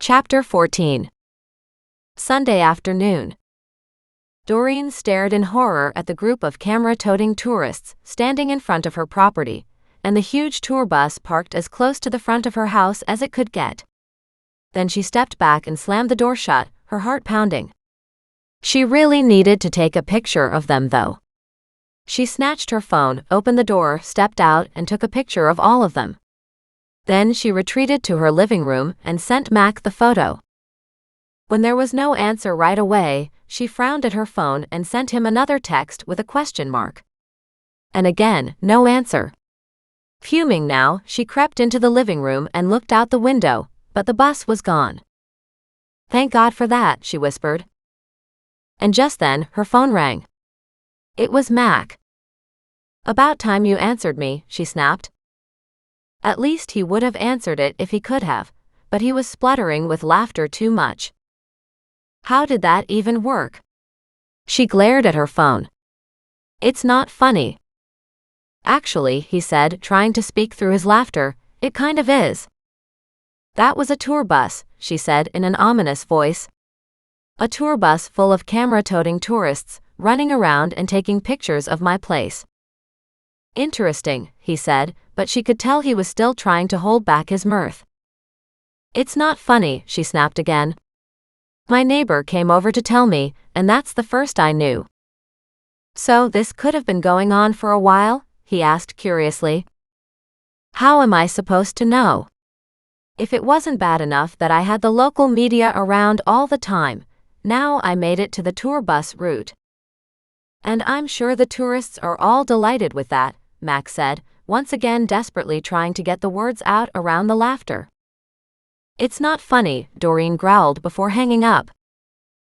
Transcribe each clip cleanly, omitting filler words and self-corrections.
Chapter 14. Sunday afternoon. Doreen stared in horror at the group of camera-toting tourists standing in front of her property, and the huge tour bus parked as close to the front of her house as it could get. Then she stepped back and slammed the door shut, her heart pounding. She really needed to take a picture of them, though. She snatched her phone, opened the door, stepped out, and took a picture of all of them. Then she retreated to her living room and sent Mac the photo. When there was no answer right away, she frowned at her phone and sent him another text with a question mark. And again, no answer. Fuming now, she crept into the living room and looked out the window, but the bus was gone. "Thank God for that," she whispered. And just then, her phone rang. It was Mac. "About time you answered me," she snapped. At least he would have answered it if he could have, but he was spluttering with laughter too much. How did that even work? She glared at her phone. "It's not funny." "Actually," he said, trying to speak through his laughter, "it kind of is." "That was a tour bus," she said in an ominous voice. "A tour bus full of camera-toting tourists, running around and taking pictures of my place." "Interesting," he said, but she could tell he was still trying to hold back his mirth. "It's not funny," she snapped again. "My neighbor came over to tell me, and that's the first I knew." "So this could have been going on for a while?" he asked curiously. "How am I supposed to know? If it wasn't bad enough that I had the local media around all the time, now I made it to the tour bus route." "And I'm sure the tourists are all delighted with that," Mac said, once again desperately trying to get the words out around the laughter. "It's not funny," Doreen growled before hanging up.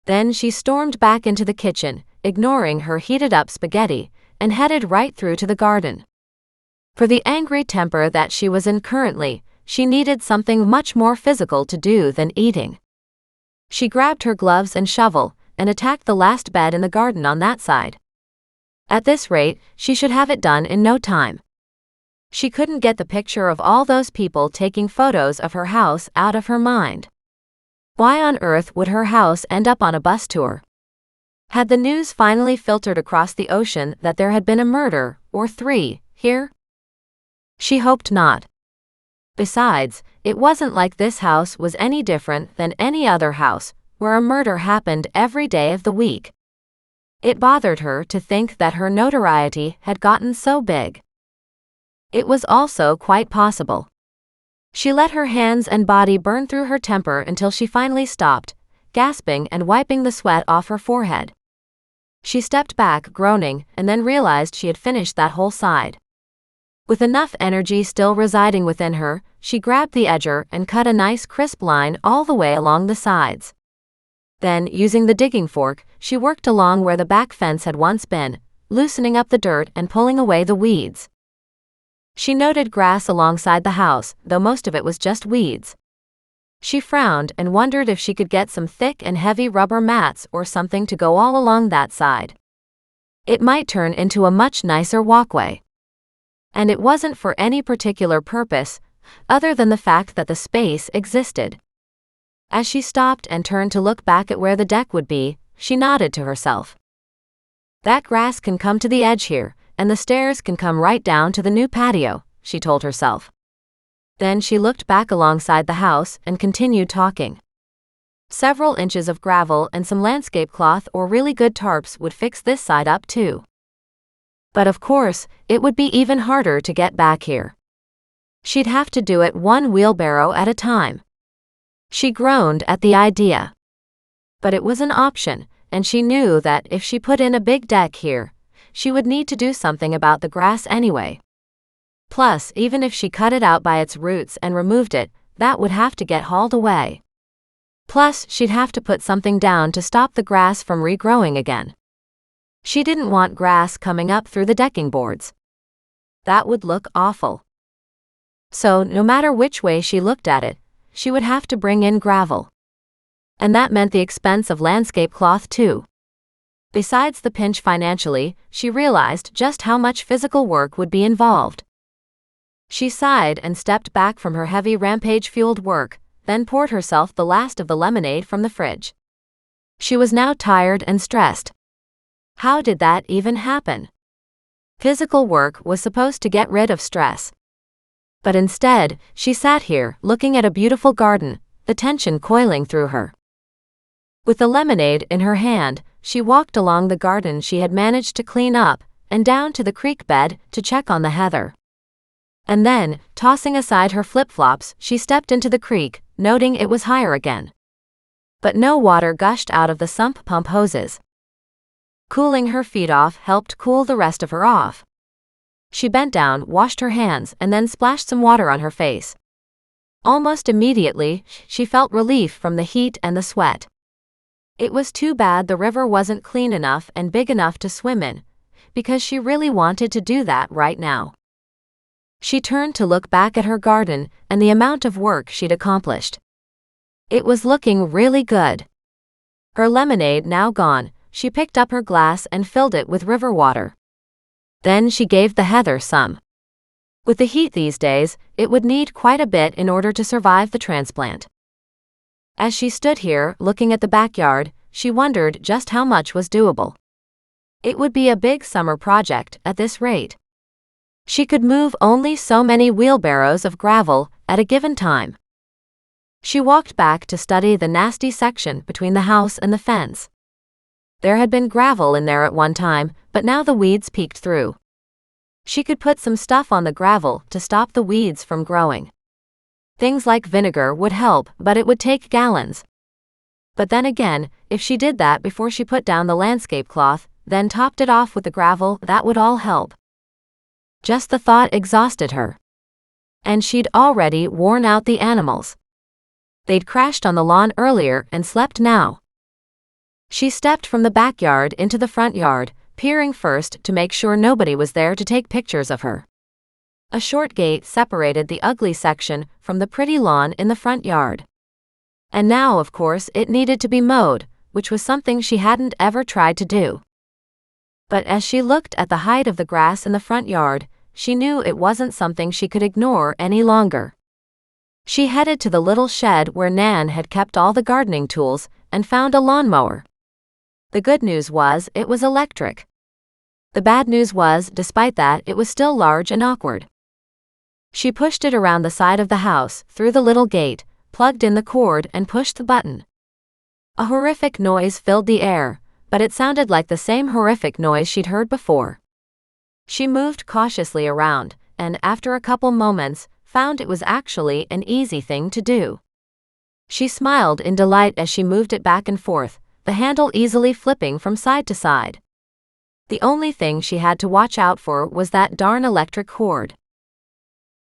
Then she stormed back into the kitchen, ignoring her heated-up spaghetti, and headed right through to the garden. For the angry temper that she was in currently, she needed something much more physical to do than eating. She grabbed her gloves and shovel, and attacked the last bed in the garden on that side. At this rate, she should have it done in no time. She couldn't get the picture of all those people taking photos of her house out of her mind. Why on earth would her house end up on a bus tour? Had the news finally filtered across the ocean that there had been a murder, or three, here? She hoped not. Besides, it wasn't like this house was any different than any other house, where a murder happened every day of the week. It bothered her to think that her notoriety had gotten so big. It was also quite possible. She let her hands and body burn through her temper until she finally stopped, gasping and wiping the sweat off her forehead. She stepped back, groaning, and then realized she had finished that whole side. With enough energy still residing within her, she grabbed the edger and cut a nice crisp line all the way along the sides. Then, using the digging fork, she worked along where the back fence had once been, loosening up the dirt and pulling away the weeds. She noted grass alongside the house, though most of it was just weeds. She frowned and wondered if she could get some thick and heavy rubber mats or something to go all along that side. It might turn into a much nicer walkway. And it wasn't for any particular purpose, other than the fact that the space existed. As she stopped and turned to look back at where the deck would be, she nodded to herself. "That grass can come to the edge here, and the stairs can come right down to the new patio," she told herself. Then she looked back alongside the house and continued talking. Several inches of gravel and some landscape cloth or really good tarps would fix this side up too. But of course, it would be even harder to get back here. She'd have to do it one wheelbarrow at a time. She groaned at the idea. But it was an option, and she knew that if she put in a big deck here, she would need to do something about the grass anyway. Plus, even if she cut it out by its roots and removed it, that would have to get hauled away. Plus, she'd have to put something down to stop the grass from regrowing again. She didn't want grass coming up through the decking boards. That would look awful. So, no matter which way she looked at it, she would have to bring in gravel. And that meant the expense of landscape cloth too. Besides the pinch financially, she realized just how much physical work would be involved. She sighed and stepped back from her heavy rampage-fueled work, then poured herself the last of the lemonade from the fridge. She was now tired and stressed. How did that even happen? Physical work was supposed to get rid of stress. But instead, she sat here, looking at a beautiful garden, the tension coiling through her. With the lemonade in her hand, she walked along the garden she had managed to clean up, and down to the creek bed to check on the heather. And then, tossing aside her flip-flops, she stepped into the creek, noting it was higher again. But no water gushed out of the sump pump hoses. Cooling her feet off helped cool the rest of her off. She bent down, washed her hands, and then splashed some water on her face. Almost immediately, she felt relief from the heat and the sweat. It was too bad the river wasn't clean enough and big enough to swim in, because she really wanted to do that right now. She turned to look back at her garden and the amount of work she'd accomplished. It was looking really good. Her lemonade now gone, she picked up her glass and filled it with river water. Then she gave the heather some. With the heat these days, it would need quite a bit in order to survive the transplant. As she stood here, looking at the backyard, she wondered just how much was doable. It would be a big summer project at this rate. She could move only so many wheelbarrows of gravel at a given time. She walked back to study the nasty section between the house and the fence. There had been gravel in there at one time, but now the weeds peeked through. She could put some stuff on the gravel to stop the weeds from growing. Things like vinegar would help, but it would take gallons. But then again, if she did that before she put down the landscape cloth, then topped it off with the gravel, that would all help. Just the thought exhausted her. And she'd already worn out the animals. They'd crashed on the lawn earlier and slept now. She stepped from the backyard into the front yard, peering first to make sure nobody was there to take pictures of her. A short gate separated the ugly section from the pretty lawn in the front yard. And now, of course, it needed to be mowed, which was something she hadn't ever tried to do. But as she looked at the height of the grass in the front yard, she knew it wasn't something she could ignore any longer. She headed to the little shed where Nan had kept all the gardening tools and found a lawnmower. The good news was it was electric. The bad news was, despite that, it was still large and awkward. She pushed it around the side of the house, through the little gate, plugged in the cord and pushed the button. A horrific noise filled the air, but it sounded like the same horrific noise she'd heard before. She moved cautiously around, and after a couple moments, found it was actually an easy thing to do. She smiled in delight as she moved it back and forth, the handle easily flipping from side to side. The only thing she had to watch out for was that darn electric cord.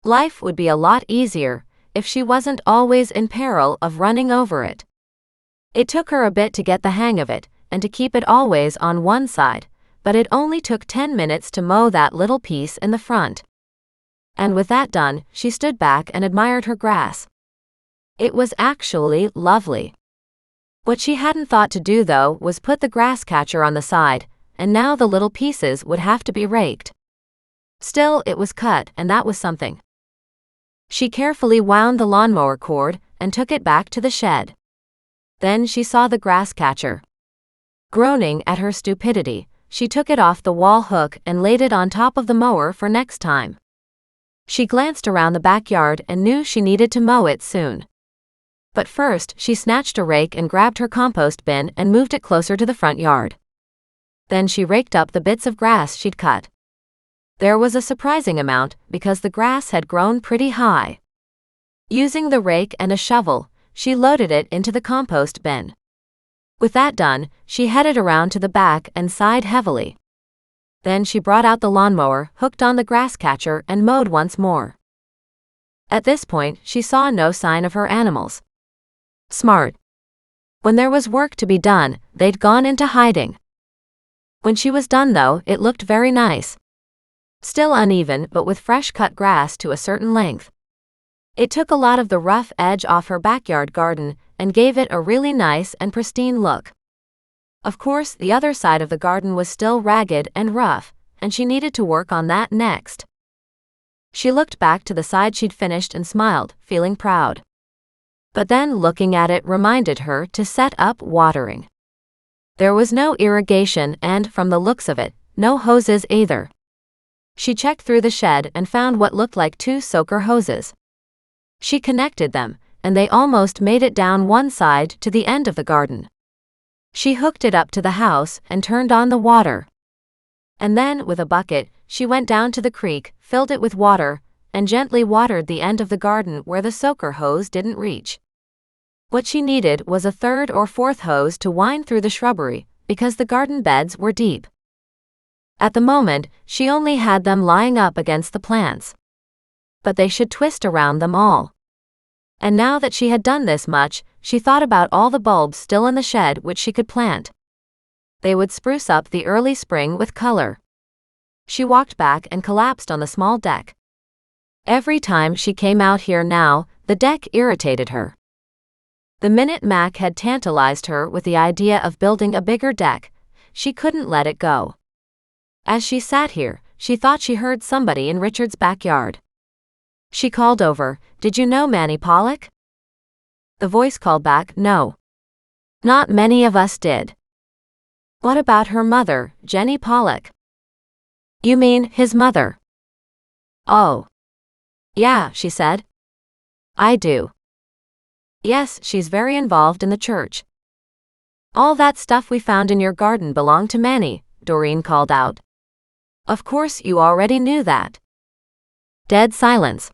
Life would be a lot easier if she wasn't always in peril of running over it. It took her a bit to get the hang of it, and to keep it always on one side, but it only took 10 minutes to mow that little piece in the front. And with that done, she stood back and admired her grass. It was actually lovely. What she hadn't thought to do, though, was put the grass catcher on the side, and now the little pieces would have to be raked. Still, it was cut, and that was something. She carefully wound the lawnmower cord and took it back to the shed. Then she saw the grass catcher. Groaning at her stupidity, she took it off the wall hook and laid it on top of the mower for next time. She glanced around the backyard and knew she needed to mow it soon. But first, she snatched a rake and grabbed her compost bin and moved it closer to the front yard. Then she raked up the bits of grass she'd cut. There was a surprising amount, because the grass had grown pretty high. Using the rake and a shovel, she loaded it into the compost bin. With that done, she headed around to the back and sighed heavily. Then she brought out the lawnmower, hooked on the grass catcher, and mowed once more. At this point, she saw no sign of her animals. Smart. When there was work to be done, they'd gone into hiding. When she was done, though, it looked very nice. Still uneven, but with fresh-cut grass to a certain length. It took a lot of the rough edge off her backyard garden and gave it a really nice and pristine look. Of course, the other side of the garden was still ragged and rough, and she needed to work on that next. She looked back to the side she'd finished and smiled, feeling proud. But then looking at it reminded her to set up watering. There was no irrigation and, from the looks of it, no hoses either. She checked through the shed and found what looked like 2 soaker hoses. She connected them, and they almost made it down one side to the end of the garden. She hooked it up to the house and turned on the water. And then, with a bucket, she went down to the creek, filled it with water, and gently watered the end of the garden where the soaker hose didn't reach. What she needed was a 3rd or 4th hose to wind through the shrubbery, because the garden beds were deep. At the moment, she only had them lying up against the plants. But they should twist around them all. And now that she had done this much, she thought about all the bulbs still in the shed which she could plant. They would spruce up the early spring with color. She walked back and collapsed on the small deck. Every time she came out here now, the deck irritated her. The minute Mac had tantalized her with the idea of building a bigger deck, she couldn't let it go. As she sat here, she thought she heard somebody in Richard's backyard. She called over, "Did you know Manny Pollock?" The voice called back, "No. Not many of us did." "What about her mother, Jenny Pollock?" "You mean his mother?" "Oh. Yeah," she said. "I do. Yes, she's very involved in the church." "All that stuff we found in your garden belonged to Manny," Doreen called out. "Of course you already knew that." Dead silence.